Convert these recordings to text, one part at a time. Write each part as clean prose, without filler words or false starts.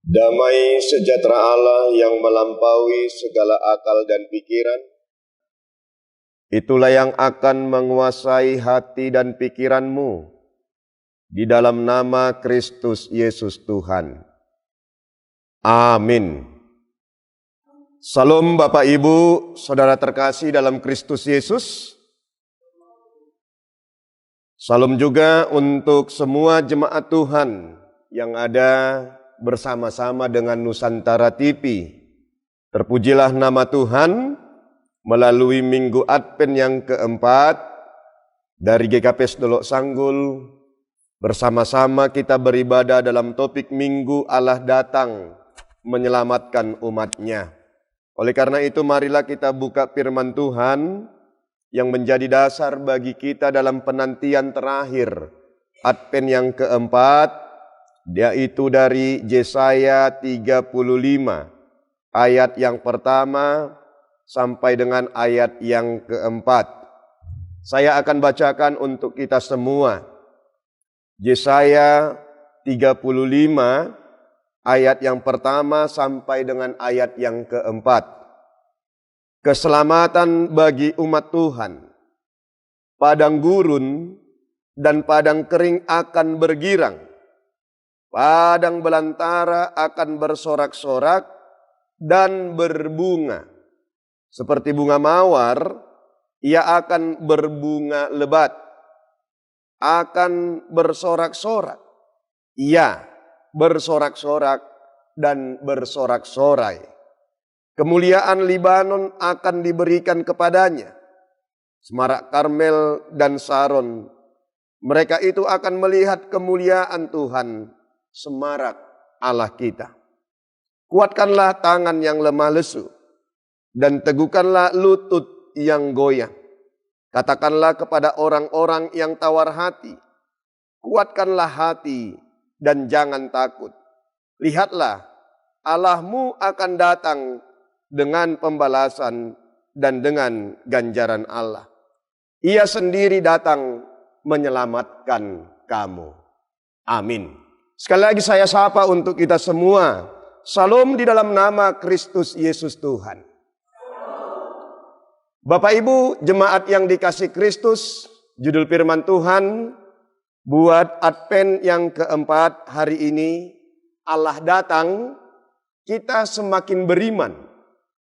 Damai sejahtera Allah yang melampaui segala akal dan pikiran, itulah yang akan menguasai hati dan pikiranmu di dalam nama Kristus Yesus Tuhan. Amin. Salam Bapak Ibu, saudara terkasih dalam Kristus Yesus. Salam juga untuk semua jemaat Tuhan yang ada bersama-sama dengan Nusantara TV. Terpujilah nama Tuhan melalui Minggu Advent yang keempat dari GKP Dolok Sanggul. Bersama-sama kita beribadah dalam topik Minggu Allah datang menyelamatkan umatnya. Oleh karena itu marilah kita buka firman Tuhan yang menjadi dasar bagi kita dalam penantian terakhir Advent yang keempat, yaitu dari Yesaya 35 ayat yang pertama sampai dengan ayat yang keempat. Saya akan bacakan untuk kita semua. Yesaya 35 ayat yang pertama sampai dengan ayat yang keempat. Keselamatan bagi umat Tuhan. Padang gurun dan padang kering akan bergirang. Padang belantara akan bersorak-sorak dan berbunga. Seperti bunga mawar, ia akan berbunga lebat. Akan bersorak-sorak. Ia bersorak-sorak dan bersorak-sorai. Kemuliaan Libanon akan diberikan kepadanya. Semarak Karmel dan Saron. Mereka itu akan melihat kemuliaan Tuhan, semarak Allah kita. Kuatkanlah tangan yang lemah lesu, dan teguhkanlah lutut yang goyah. Katakanlah kepada orang-orang yang tawar hati, kuatkanlah hati dan jangan takut. Lihatlah, Allahmu akan datang dengan pembalasan dan dengan ganjaran Allah. Ia sendiri datang menyelamatkan kamu. Amin. Sekali lagi saya sapa untuk kita semua. Salam di dalam nama Kristus Yesus Tuhan. Bapak Ibu jemaat yang dikasih Kristus, judul firman Tuhan buat Advent yang keempat hari ini, Allah datang, kita semakin beriman,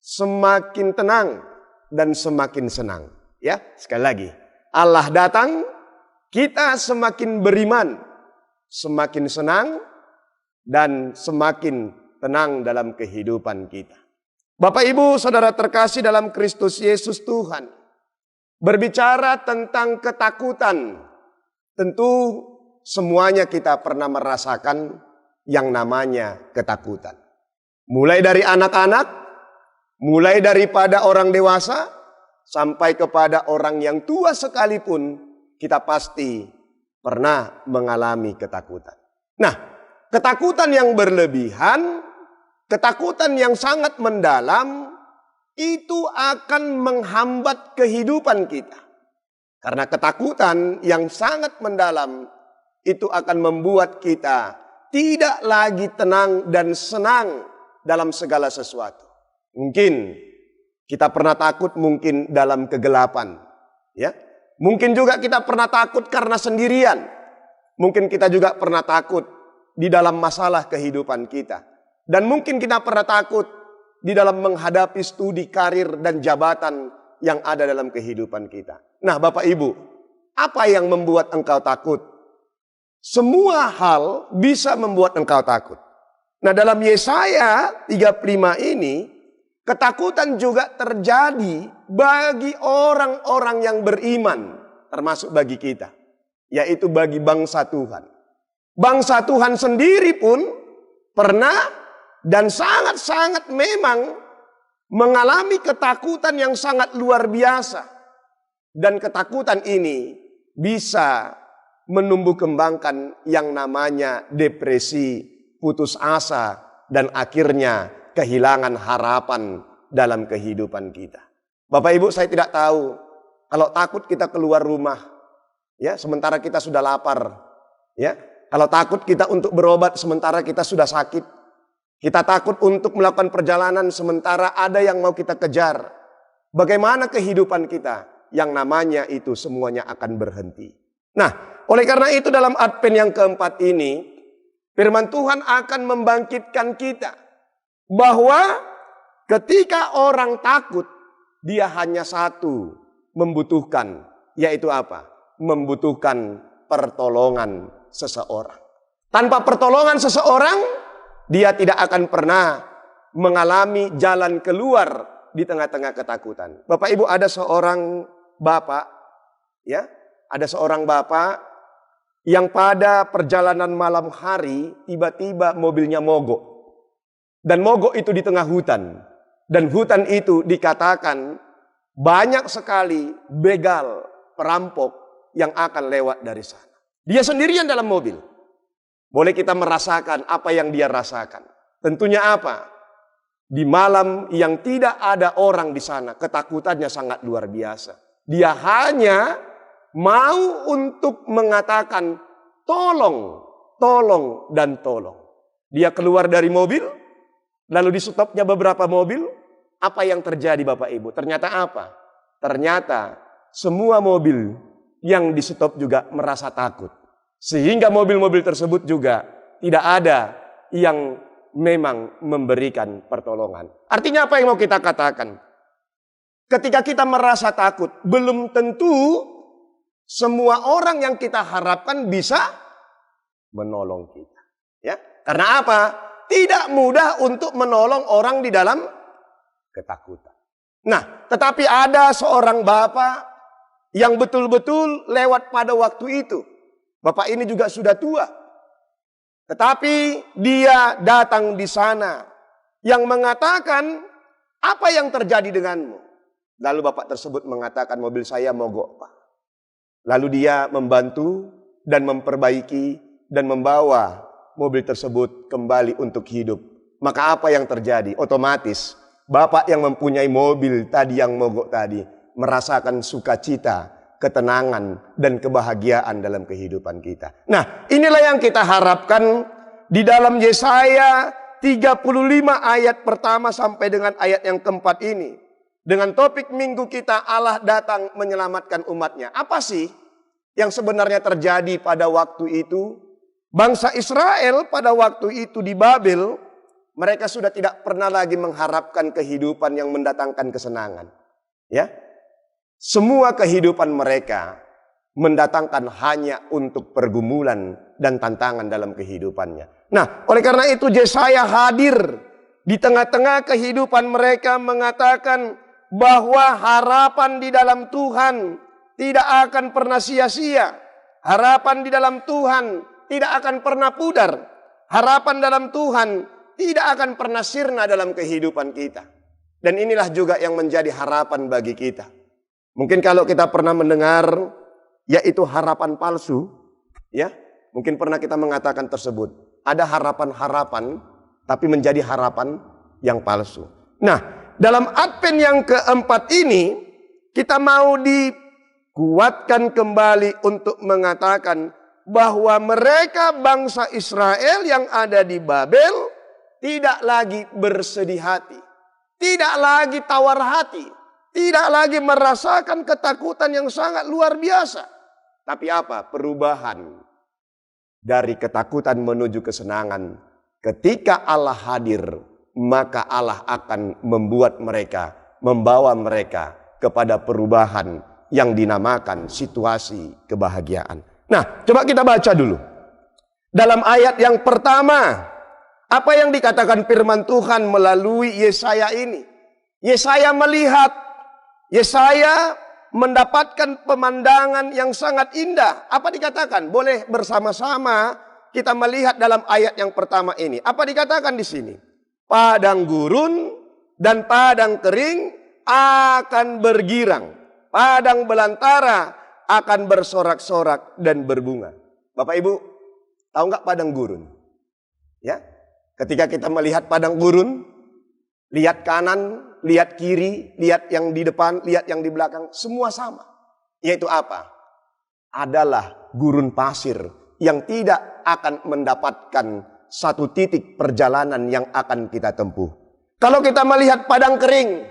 semakin tenang dan semakin senang. Ya, sekali lagi. Allah datang, kita semakin beriman, semakin senang dan semakin tenang dalam kehidupan kita. Bapak Ibu saudara terkasih dalam Kristus Yesus Tuhan. Berbicara tentang ketakutan. Tentu semuanya kita pernah merasakan yang namanya ketakutan. Mulai dari anak-anak, mulai daripada orang dewasa, sampai kepada orang yang tua sekalipun, kita pasti pernah mengalami ketakutan. Nah, ketakutan yang berlebihan, ketakutan yang sangat mendalam, itu akan menghambat kehidupan kita. Karena ketakutan yang sangat mendalam, itu akan membuat kita tidak lagi tenang dan senang dalam segala sesuatu. Mungkin kita pernah takut mungkin dalam kegelapan, ya. Mungkin juga kita pernah takut karena sendirian. Mungkin kita juga pernah takut di dalam masalah kehidupan kita. Dan mungkin kita pernah takut di dalam menghadapi studi karir dan jabatan yang ada dalam kehidupan kita. Nah Bapak Ibu, apa yang membuat engkau takut? Semua hal bisa membuat engkau takut. Nah dalam Yesaya 35 ini, ketakutan juga terjadi bagi orang-orang yang beriman, termasuk bagi kita, yaitu bagi bangsa Tuhan. Bangsa Tuhan sendiri pun pernah dan sangat-sangat memang mengalami ketakutan yang sangat luar biasa. Dan ketakutan ini bisa menumbuh kembangkan yang namanya depresi, putus asa, dan akhirnya kehilangan harapan dalam kehidupan kita. Bapak Ibu, saya tidak tahu kalau takut kita keluar rumah, ya, sementara kita sudah lapar, ya. Kalau takut kita untuk berobat sementara kita sudah sakit. Kita takut untuk melakukan perjalanan sementara ada yang mau kita kejar. Bagaimana kehidupan kita? Yang namanya itu semuanya akan berhenti. Nah, oleh karena itu dalam Advent yang keempat ini, firman Tuhan akan membangkitkan kita. Bahwa ketika orang takut, dia hanya satu membutuhkan. Yaitu apa? Membutuhkan pertolongan seseorang. Tanpa pertolongan seseorang, dia tidak akan pernah mengalami jalan keluar di tengah-tengah ketakutan. Bapak Ibu, ada seorang bapak, ya, ada seorang bapak yang pada perjalanan malam hari tiba-tiba mobilnya mogok. Dan mogok itu di tengah hutan. Dan hutan itu dikatakan banyak sekali begal, perampok yang akan lewat dari sana. Dia sendirian dalam mobil. Boleh kita merasakan apa yang dia rasakan. Tentunya apa? Di malam yang tidak ada orang di sana, ketakutannya sangat luar biasa. Dia hanya mau untuk mengatakan tolong, tolong, dan tolong. Dia keluar dari mobil, lalu di stopnya beberapa mobil. Apa yang terjadi Bapak Ibu? Ternyata apa? Ternyata semua mobil yang di stop juga merasa takut. Sehingga mobil-mobil tersebut juga tidak ada yang memang memberikan pertolongan. Artinya apa yang mau kita katakan? Ketika kita merasa takut, belum tentu semua orang yang kita harapkan bisa menolong kita. Ya, karena apa? Tidak mudah untuk menolong orang di dalam ketakutan. Nah, tetapi ada seorang bapak yang betul-betul lewat pada waktu itu. Bapak ini juga sudah tua. Tetapi dia datang di sana yang mengatakan, apa yang terjadi denganmu? Lalu bapak tersebut mengatakan, mobil saya mogok, Pak. Lalu dia membantu dan memperbaiki dan membawa mobil tersebut kembali untuk hidup. Maka apa yang terjadi? Otomatis bapak yang mempunyai mobil tadi yang mogok tadi merasakan sukacita, ketenangan, dan kebahagiaan dalam kehidupan kita. Nah, inilah yang kita harapkan di dalam Yesaya 35 ayat pertama sampai dengan ayat yang keempat ini. Dengan topik minggu kita, Allah datang menyelamatkan umatnya. Apa sih yang sebenarnya terjadi pada waktu itu? Bangsa Israel pada waktu itu di Babel, mereka sudah tidak pernah lagi mengharapkan kehidupan yang mendatangkan kesenangan. Ya, semua kehidupan mereka mendatangkan hanya untuk pergumulan dan tantangan dalam kehidupannya. Nah, oleh karena itu Yesaya hadir di tengah-tengah kehidupan mereka mengatakan bahwa harapan di dalam Tuhan tidak akan pernah sia-sia. Harapan di dalam Tuhan tidak akan pernah pudar. Harapan dalam Tuhan tidak akan pernah sirna dalam kehidupan kita. Dan inilah juga yang menjadi harapan bagi kita. Mungkin kalau kita pernah mendengar yaitu harapan palsu, ya, mungkin pernah kita mengatakan tersebut. Ada harapan-harapan tapi menjadi harapan yang palsu. Nah, dalam Advent yang keempat ini kita mau dikuatkan kembali untuk mengatakan bahwa mereka bangsa Israel yang ada di Babel tidak lagi bersedih hati, tidak lagi tawar hati. Tidak lagi merasakan ketakutan yang sangat luar biasa. Tapi apa? Perubahan dari ketakutan menuju kesenangan. Ketika Allah hadir, maka Allah akan membuat mereka, membawa mereka kepada perubahan yang dinamakan situasi kebahagiaan. Nah, coba kita baca dulu. Dalam ayat yang pertama, apa yang dikatakan firman Tuhan melalui Yesaya ini? Yesaya melihat, Yesaya mendapatkan pemandangan yang sangat indah. Apa dikatakan? Boleh bersama-sama kita melihat dalam ayat yang pertama ini. Apa dikatakan di sini? Padang gurun dan padang kering akan bergirang. Padang belantara akan bersorak-sorak dan berbunga. Bapak Ibu, tahu nggak padang gurun? Ya, ketika kita melihat padang gurun, lihat kanan, lihat kiri, lihat yang di depan, lihat yang di belakang, semua sama. Yaitu apa? Adalah gurun pasir yang tidak akan mendapatkan satu titik perjalanan yang akan kita tempuh. Kalau kita melihat padang kering,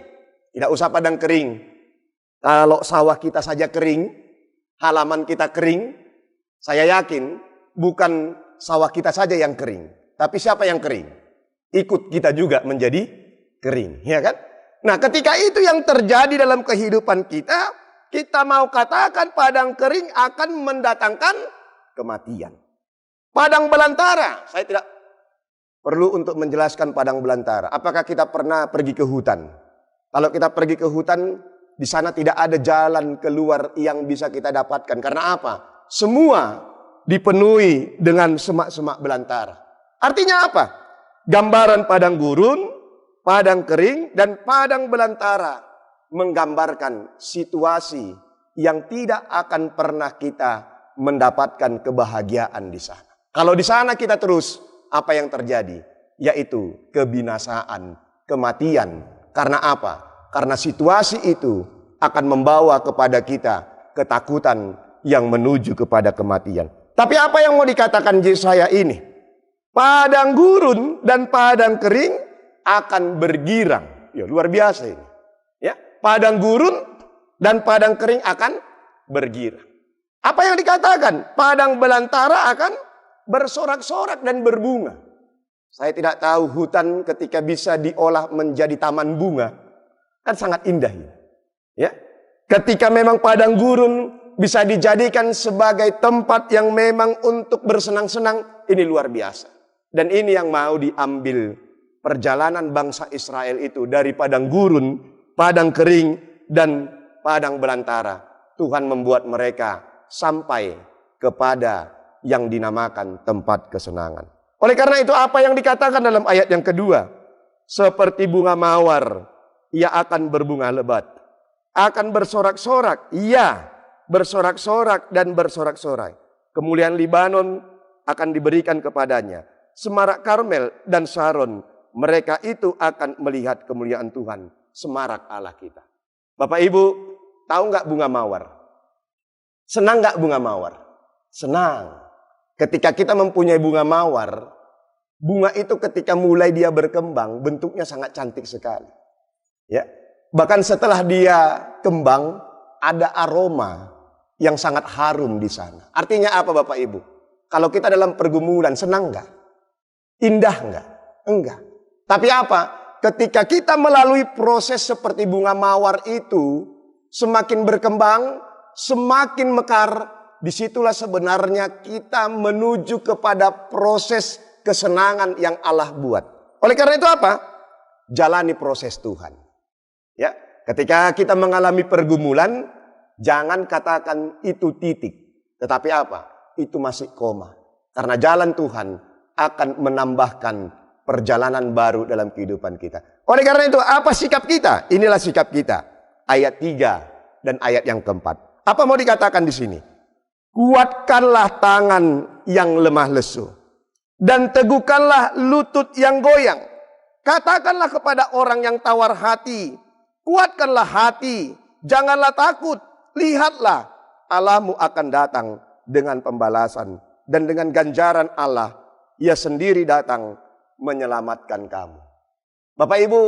tidak usah padang kering. Kalau sawah kita saja kering, halaman kita kering, saya yakin bukan sawah kita saja yang kering. Tapi siapa yang kering? Ikut kita juga menjadi kering, ya kan? Nah, ketika itu yang terjadi dalam kehidupan kita, kita mau katakan padang kering akan mendatangkan kematian. Padang belantara, saya tidak perlu untuk menjelaskan padang belantara. Apakah kita pernah pergi ke hutan? Kalau kita pergi ke hutan, di sana tidak ada jalan keluar yang bisa kita dapatkan. Karena apa? Semua dipenuhi dengan semak-semak belantara. Artinya apa? Gambaran padang gurun, padang kering, dan padang belantara menggambarkan situasi yang tidak akan pernah kita mendapatkan kebahagiaan di sana. Kalau di sana kita terus, apa yang terjadi? Yaitu kebinasaan, kematian. Karena apa? Karena situasi itu akan membawa kepada kita ketakutan yang menuju kepada kematian. Tapi apa yang mau dikatakan Yesaya ini? Padang gurun dan padang kering akan bergirang. Ya, luar biasa ini. Ya, padang gurun dan padang kering akan bergirang. Apa yang dikatakan? Padang belantara akan bersorak-sorak dan berbunga. Saya tidak tahu hutan ketika bisa diolah menjadi taman bunga, kan sangat indah ini. Ya, ketika memang padang gurun bisa dijadikan sebagai tempat yang memang untuk bersenang-senang, ini luar biasa. Dan ini yang mau diambil perjalanan bangsa Israel itu dari padang gurun, padang kering, dan padang belantara. Tuhan membuat mereka sampai kepada yang dinamakan tempat kesenangan. Oleh karena itu apa yang dikatakan dalam ayat yang kedua? Seperti bunga mawar, ia akan berbunga lebat. Akan bersorak-sorak, ia bersorak-sorak dan bersorak-sorai. Kemuliaan Libanon akan diberikan kepadanya. Semarak Karmel dan Saron, mereka itu akan melihat kemuliaan Tuhan. Semarak Allah kita. Bapak Ibu, tahu nggak bunga mawar? Senang nggak bunga mawar? Senang. Ketika kita mempunyai bunga mawar, bunga itu ketika mulai dia berkembang, bentuknya sangat cantik sekali. Ya, bahkan setelah dia kembang, ada aroma yang sangat harum di sana. Artinya apa Bapak Ibu? Kalau kita dalam pergumulan, senang nggak? Indah nggak? Enggak. Tapi apa? Ketika kita melalui proses seperti bunga mawar itu, semakin berkembang, semakin mekar, disitulah sebenarnya kita menuju kepada proses kesenangan yang Allah buat. Oleh karena itu apa? Jalani proses Tuhan. Ya, ketika kita mengalami pergumulan, jangan katakan itu titik. Tetapi apa? Itu masih koma. Karena jalan Tuhan akan menambahkan perjalanan baru dalam kehidupan kita. Oleh karena itu, apa sikap kita? Inilah sikap kita. Ayat 3 dan ayat yang keempat. Apa mau dikatakan di sini? Kuatkanlah tangan yang lemah lesu dan teguhkanlah lutut yang goyang. Katakanlah kepada orang yang tawar hati, kuatkanlah hati, janganlah takut. Lihatlah, Allahmu akan datang dengan pembalasan dan dengan ganjaran Allah, Ia sendiri datang menyelamatkan kamu. Bapak Ibu,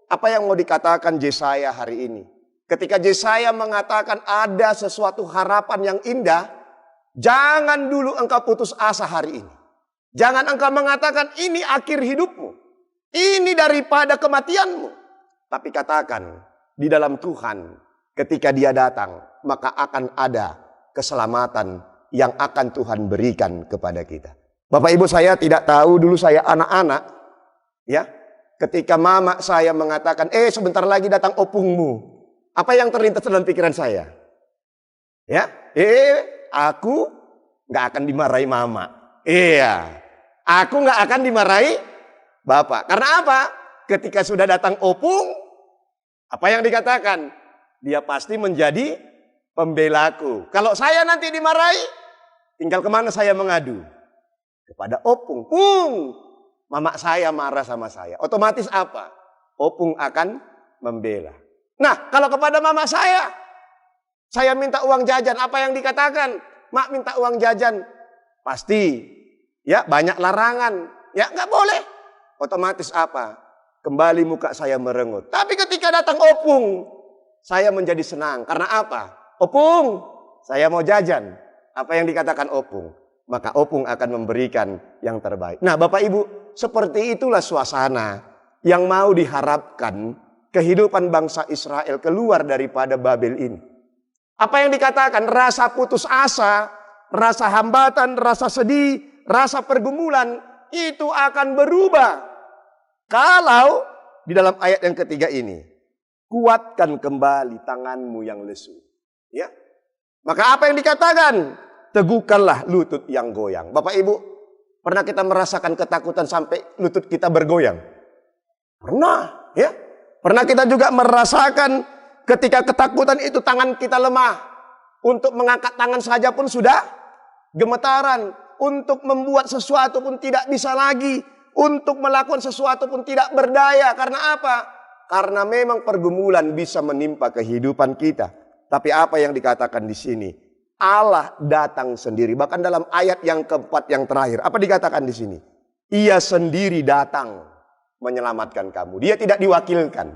apa yang mau dikatakan Yesaya hari ini? Ketika Yesaya mengatakan ada sesuatu harapan yang indah, jangan dulu engkau putus asa hari ini. Jangan engkau mengatakan ini akhir hidupmu. Ini daripada kematianmu. Tapi katakan di dalam Tuhan ketika Dia datang maka akan ada keselamatan yang akan Tuhan berikan kepada kita. Bapak Ibu, saya tidak tahu dulu saya anak-anak ya. Ketika mama saya mengatakan sebentar lagi datang opungmu. Apa yang terlintas dalam pikiran saya? Ya, aku nggak akan dimarahi mama. Iya, aku nggak akan dimarahi bapak. Karena apa? Ketika sudah datang opung, apa yang dikatakan? Dia pasti menjadi pembelaku. Kalau saya nanti dimarahi, tinggal kemana saya mengadu? Kepada opung. Mama saya marah sama saya. Otomatis apa? Opung akan membela. Nah, kalau kepada mama saya minta uang jajan, apa yang dikatakan? Mak minta uang jajan. Pasti ya banyak larangan. Ya nggak boleh. Otomatis apa? Kembali muka saya merengut. Tapi ketika datang opung, saya menjadi senang. Karena apa? Opung, saya mau jajan. Apa yang dikatakan opung? Maka opung akan memberikan yang terbaik. Nah Bapak Ibu, seperti itulah suasana yang mau diharapkan kehidupan bangsa Israel keluar daripada Babel ini. Apa yang dikatakan? Rasa putus asa, rasa hambatan, rasa sedih, rasa pergumulan itu akan berubah. Kalau di dalam ayat yang ketiga ini, kuatkan kembali tanganmu yang lesu. Ya. Maka apa yang dikatakan? Teguhkanlah lutut yang goyang. Bapak Ibu, pernah kita merasakan ketakutan sampai lutut kita bergoyang? Pernah, ya. Pernah kita juga merasakan ketika ketakutan itu tangan kita lemah. Untuk mengangkat tangan saja pun sudah gemetaran. Untuk membuat sesuatu pun tidak bisa lagi. Untuk melakukan sesuatu pun tidak berdaya. Karena apa? Karena memang pergumulan bisa menimpa kehidupan kita. Tapi apa yang dikatakan di sini? Allah datang sendiri. Bahkan dalam ayat yang keempat yang terakhir. Apa dikatakan di sini? Ia sendiri datang menyelamatkan kamu. Dia tidak diwakilkan.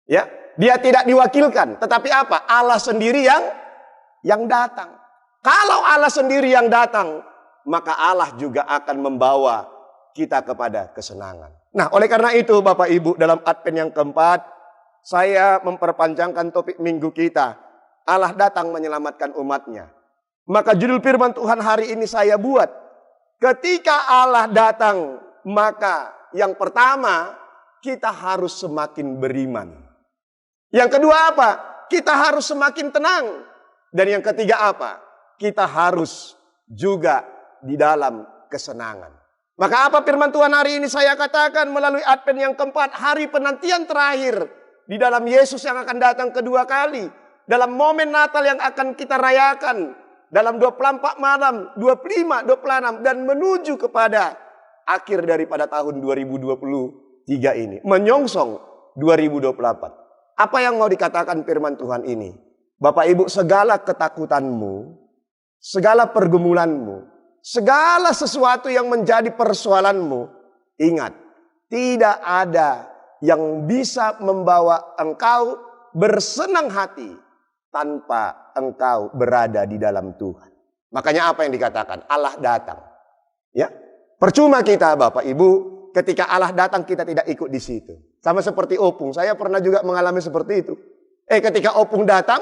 Ya, dia tidak diwakilkan. Tetapi apa? Allah sendiri yang datang. Kalau Allah sendiri yang datang, maka Allah juga akan membawa kita kepada kesenangan. Nah, oleh karena itu Bapak Ibu, dalam Advent yang keempat, saya memperpanjangkan topik minggu kita. Allah datang menyelamatkan umatnya. Maka judul firman Tuhan hari ini saya buat. Ketika Allah datang, maka yang pertama, kita harus semakin beriman. Yang kedua apa? Kita harus semakin tenang. Dan yang ketiga apa? Kita harus juga di dalam kesenangan. Maka apa firman Tuhan hari ini saya katakan melalui Advent yang keempat, hari penantian terakhir di dalam Yesus yang akan datang kedua kali. Dalam momen Natal yang akan kita rayakan dalam 24 malam, 25, 26 dan menuju kepada akhir daripada tahun 2023 ini, menyongsong 2024. Apa yang mau dikatakan firman Tuhan ini? Bapak Ibu, segala ketakutanmu, segala pergumulanmu, segala sesuatu yang menjadi persoalanmu, ingat, tidak ada yang bisa membawa engkau bersenang hati tanpa engkau berada di dalam Tuhan. Makanya apa yang dikatakan? Allah datang. Ya, percuma kita Bapak Ibu, ketika Allah datang kita tidak ikut di situ. Sama seperti opung, saya pernah juga mengalami seperti itu. Ketika opung datang,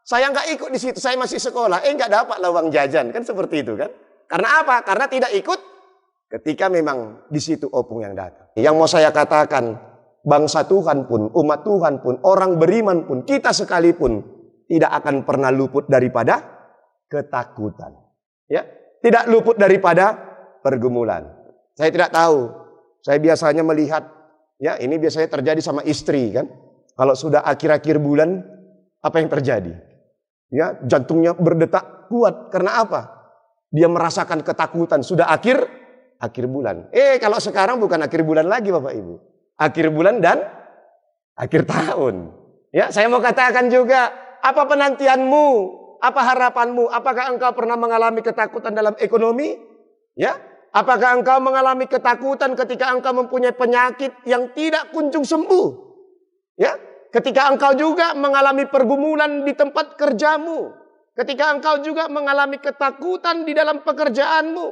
saya nggak ikut di situ, saya masih sekolah. Nggak dapat uang jajan, kan seperti itu kan? Karena apa? Karena tidak ikut ketika memang di situ opung yang datang. Yang mau saya katakan, bangsa Tuhan pun, umat Tuhan pun, orang beriman pun, kita sekalipun tidak akan pernah luput daripada ketakutan. Ya, tidak luput daripada pergumulan. Saya tidak tahu. Saya biasanya melihat, ya ini biasanya terjadi sama istri kan. Kalau sudah akhir-akhir bulan, apa yang terjadi? Ya, jantungnya berdetak kuat. Karena apa? Dia merasakan ketakutan. Sudah akhir bulan. Kalau sekarang bukan akhir bulan lagi Bapak Ibu. Akhir bulan dan akhir tahun. Ya, saya mau katakan juga, apa penantianmu? Apa harapanmu? Apakah engkau pernah mengalami ketakutan dalam ekonomi? Ya, apakah engkau mengalami ketakutan ketika engkau mempunyai penyakit yang tidak kunjung sembuh? Ya, ketika engkau juga mengalami pergumulan di tempat kerjamu, ketika engkau juga mengalami ketakutan di dalam pekerjaanmu,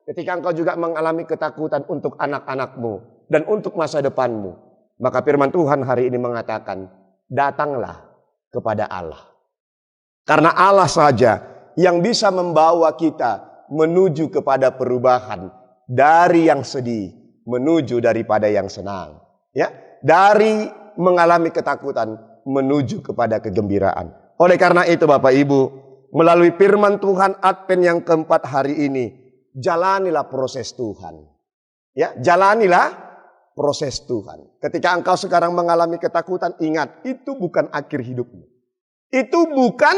ketika engkau juga mengalami ketakutan untuk anak-anakmu dan untuk masa depanmu, maka firman Tuhan hari ini mengatakan, datanglah kepada Allah. Karena Allah saja yang bisa membawa kita menuju kepada perubahan dari yang sedih menuju daripada yang senang. Ya, dari mengalami ketakutan menuju kepada kegembiraan. Oleh karena itu Bapak Ibu, melalui firman Tuhan Advent yang keempat hari ini, jalanilah proses Tuhan. Ya, jalanilah proses Tuhan. Ketika engkau sekarang mengalami ketakutan, ingat, itu bukan akhir hidupmu. Itu bukan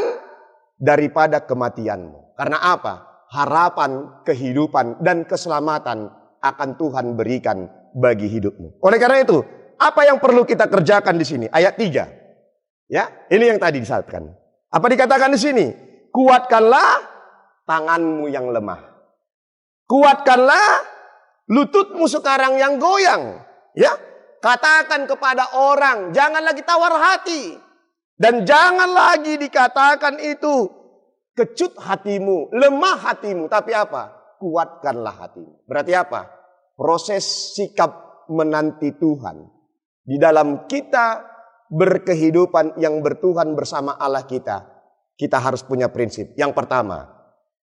daripada kematianmu. Karena apa? Harapan, kehidupan, dan keselamatan akan Tuhan berikan bagi hidupmu. Oleh karena itu, apa yang perlu kita kerjakan di sini? Ayat 3. Ya, ini yang tadi disebutkan. Apa dikatakan di sini? Kuatkanlah tanganmu yang lemah. Kuatkanlah Lututmu sekarang yang goyang. Ya, katakan kepada orang, jangan lagi tawar hati. Dan jangan lagi dikatakan itu kecut hatimu, lemah hatimu. Tapi apa? Kuatkanlah hatimu. Berarti apa? Proses sikap menanti Tuhan. Di dalam kita berkehidupan yang bertuhan bersama Allah kita. Kita harus punya prinsip. Yang pertama,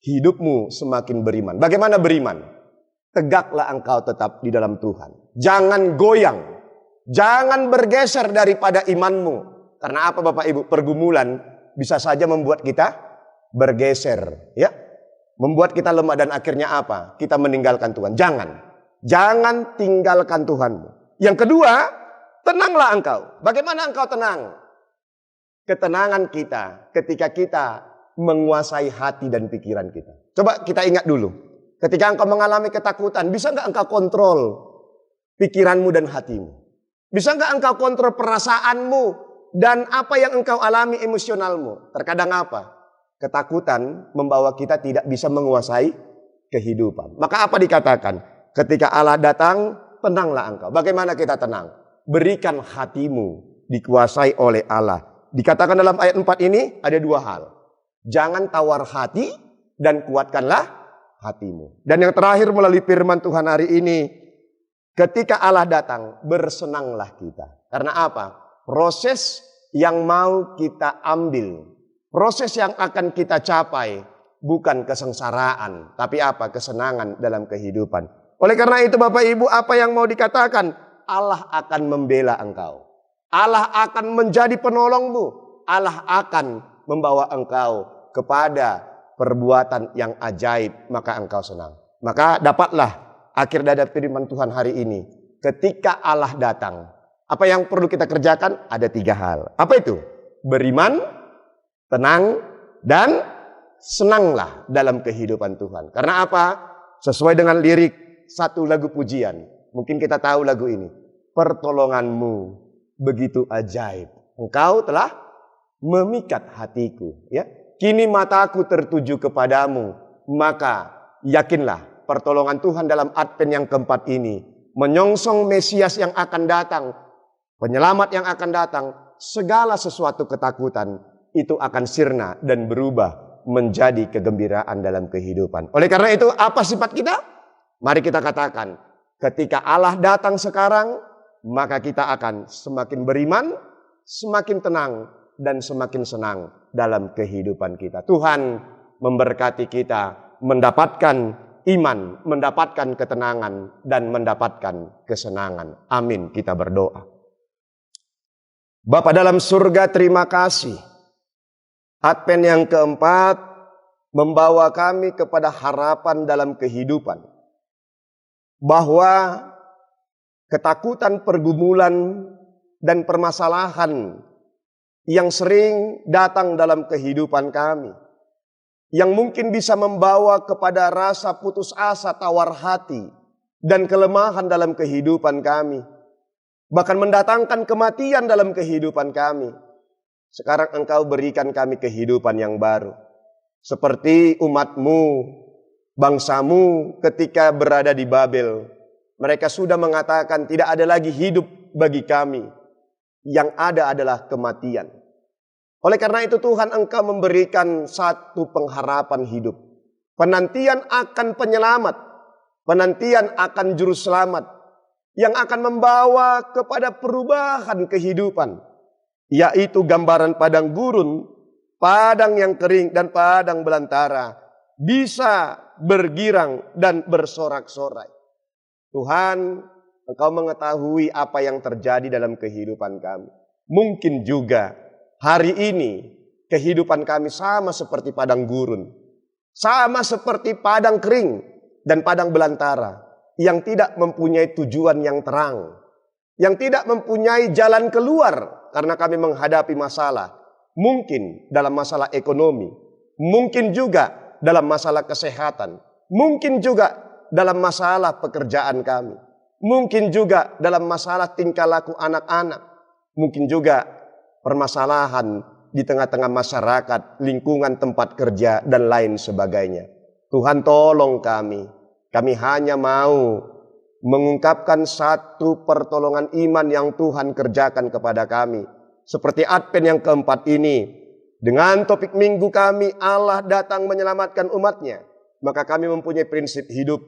hidupmu semakin beriman. Bagaimana beriman? Tegaklah engkau tetap di dalam Tuhan. Jangan goyang. Jangan bergeser daripada imanmu. Karena apa Bapak Ibu? Pergumulan bisa saja membuat kita bergeser. Ya, membuat kita lemah dan akhirnya apa? Kita meninggalkan Tuhan. Jangan tinggalkan Tuhanmu. Yang kedua, tenanglah engkau. Bagaimana engkau tenang? Ketenangan kita ketika kita menguasai hati dan pikiran kita. Coba kita ingat dulu. Ketika engkau mengalami ketakutan, bisa nggak engkau kontrol pikiranmu dan hatimu? Bisa nggak engkau kontrol perasaanmu dan apa yang engkau alami emosionalmu? Terkadang apa? Ketakutan membawa kita tidak bisa menguasai kehidupan. Maka apa dikatakan? Ketika Allah datang, tenanglah engkau. Bagaimana kita tenang? Berikan hatimu dikuasai oleh Allah. Dikatakan dalam ayat 4 ini ada dua hal. Jangan tawar hati dan kuatkanlah hatimu. Dan yang terakhir melalui firman Tuhan hari ini, ketika Allah datang, bersenanglah kita. Karena apa? Proses yang mau kita ambil, proses yang akan kita capai, bukan kesengsaraan, tapi apa? Kesenangan dalam kehidupan. Oleh karena itu Bapak Ibu, apa yang mau dikatakan? Allah akan membela engkau. Allah akan menjadi penolongmu. Allah akan membawa engkau kepada perbuatan yang ajaib, maka engkau senang. Maka dapatlah akhir dari firman Tuhan hari ini. Ketika Allah datang, apa yang perlu kita kerjakan? Ada 3 hal. Apa itu? Beriman, tenang, dan senanglah dalam kehidupan Tuhan. Karena apa? Sesuai dengan lirik satu lagu pujian. Mungkin kita tahu lagu ini. Pertolonganmu begitu ajaib. Engkau telah memikat hatiku. Ya. Kini mataku tertuju kepadamu. Maka yakinlah pertolongan Tuhan dalam Advent yang keempat ini. Menyongsong Mesias yang akan datang. Penyelamat yang akan datang. Segala sesuatu ketakutan itu akan sirna dan berubah menjadi kegembiraan dalam kehidupan. Oleh karena itu apa sifat kita? Mari kita katakan. Ketika Allah datang sekarang, maka kita akan semakin beriman, semakin tenang, dan semakin senang dalam kehidupan kita. Tuhan memberkati kita mendapatkan iman, mendapatkan ketenangan, dan mendapatkan kesenangan. Amin. Kita berdoa. Bapa dalam surga, terima kasih. Advent yang keempat membawa kami kepada harapan dalam kehidupan. Bahwa ketakutan, pergumulan, dan permasalahan yang sering datang dalam kehidupan kami. Yang mungkin bisa membawa kepada rasa putus asa, tawar hati, dan kelemahan dalam kehidupan kami. Bahkan mendatangkan kematian dalam kehidupan kami. Sekarang Engkau berikan kami kehidupan yang baru. Seperti umatmu, bangsamu ketika berada di Babel. Mereka sudah mengatakan tidak ada lagi hidup bagi kami. Yang ada adalah kematian. Oleh karena itu Tuhan Engkau memberikan satu pengharapan hidup. Penantian akan penyelamat. Penantian akan juru selamat. Yang akan membawa kepada perubahan kehidupan. Yaitu gambaran padang gurun, padang yang kering dan padang belantara. Bisa bergirang dan bersorak-sorai. Tuhan, Engkau mengetahui apa yang terjadi dalam kehidupan kami. Mungkin juga hari ini kehidupan kami sama seperti padang gurun. Sama seperti padang kering dan padang belantara. Yang tidak mempunyai tujuan yang terang. Yang tidak mempunyai jalan keluar karena kami menghadapi masalah. Mungkin dalam masalah ekonomi. Mungkin juga dalam masalah kesehatan. Mungkin juga dalam masalah pekerjaan kami. Mungkin juga dalam masalah tingkah laku anak-anak. Mungkin juga permasalahan di tengah-tengah masyarakat, lingkungan tempat kerja, dan lain sebagainya. Tuhan tolong kami. Kami hanya mau mengungkapkan satu pertolongan iman yang Tuhan kerjakan kepada kami. Seperti Advent yang keempat ini, dengan topik minggu kami, Allah datang menyelamatkan umatnya. Maka kami mempunyai prinsip hidup.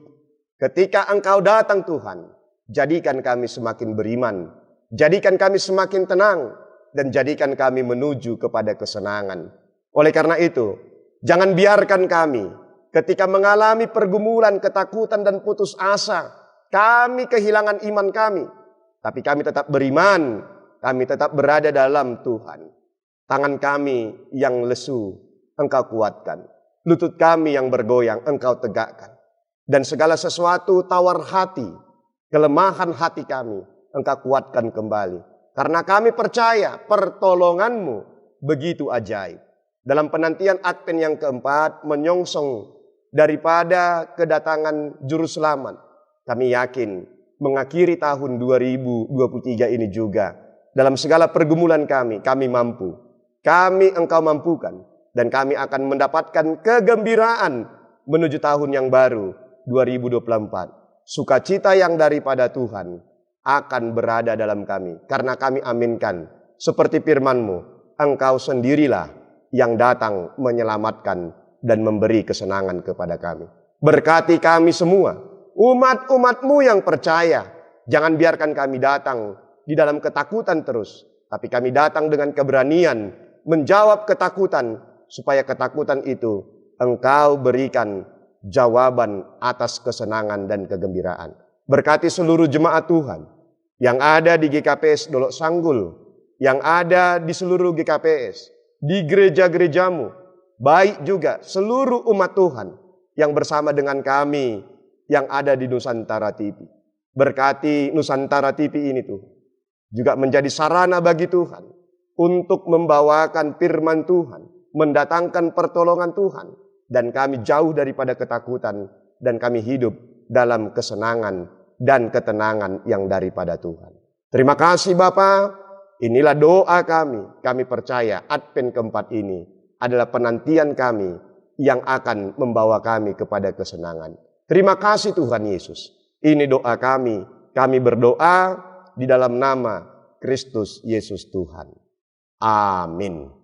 Ketika Engkau datang Tuhan, jadikan kami semakin beriman, jadikan kami semakin tenang, dan jadikan kami menuju kepada kesenangan. Oleh karena itu, jangan biarkan kami ketika mengalami pergumulan, ketakutan, dan putus asa, kami kehilangan iman kami. Tapi kami tetap beriman, kami tetap berada dalam Tuhan. Tangan kami yang lesu, Engkau kuatkan. Lutut kami yang bergoyang, Engkau tegakkan. Dan segala sesuatu tawar hati, kelemahan hati kami, Engkau kuatkan kembali. Karena kami percaya pertolongan-Mu begitu ajaib. Dalam penantian Advent yang keempat, menyongsong daripada kedatangan Juru Selamat, kami yakin mengakhiri tahun 2023 ini juga, dalam segala pergumulan kami mampu. Kami Engkau mampukan. Dan kami akan mendapatkan kegembiraan menuju tahun yang baru 2024. Sukacita yang daripada Tuhan akan berada dalam kami. Karena kami aminkan seperti firman-Mu, Engkau sendirilah yang datang menyelamatkan dan memberi kesenangan kepada kami. Berkati kami semua, umat-umat-Mu yang percaya. Jangan biarkan kami datang di dalam ketakutan terus. Tapi kami datang dengan keberanian menjawab ketakutan. Supaya ketakutan itu Engkau berikan jawaban atas kesenangan dan kegembiraan. Berkati seluruh jemaat Tuhan yang ada di GKPS Dolok Sanggul, yang ada di seluruh GKPS, di gereja-gerejamu, baik juga seluruh umat Tuhan yang bersama dengan kami yang ada di Nusantara TV. Berkati Nusantara TV ini Tuhan, juga menjadi sarana bagi Tuhan untuk membawakan firman Tuhan, mendatangkan pertolongan Tuhan, dan kami jauh daripada ketakutan, dan kami hidup dalam kesenangan dan ketenangan yang daripada Tuhan. Terima kasih Bapa. Inilah doa kami. Kami percaya Advent keempat ini adalah penantian kami yang akan membawa kami kepada kesenangan. Terima kasih Tuhan Yesus. Ini doa kami. Kami berdoa di dalam nama Kristus Yesus Tuhan. Amin.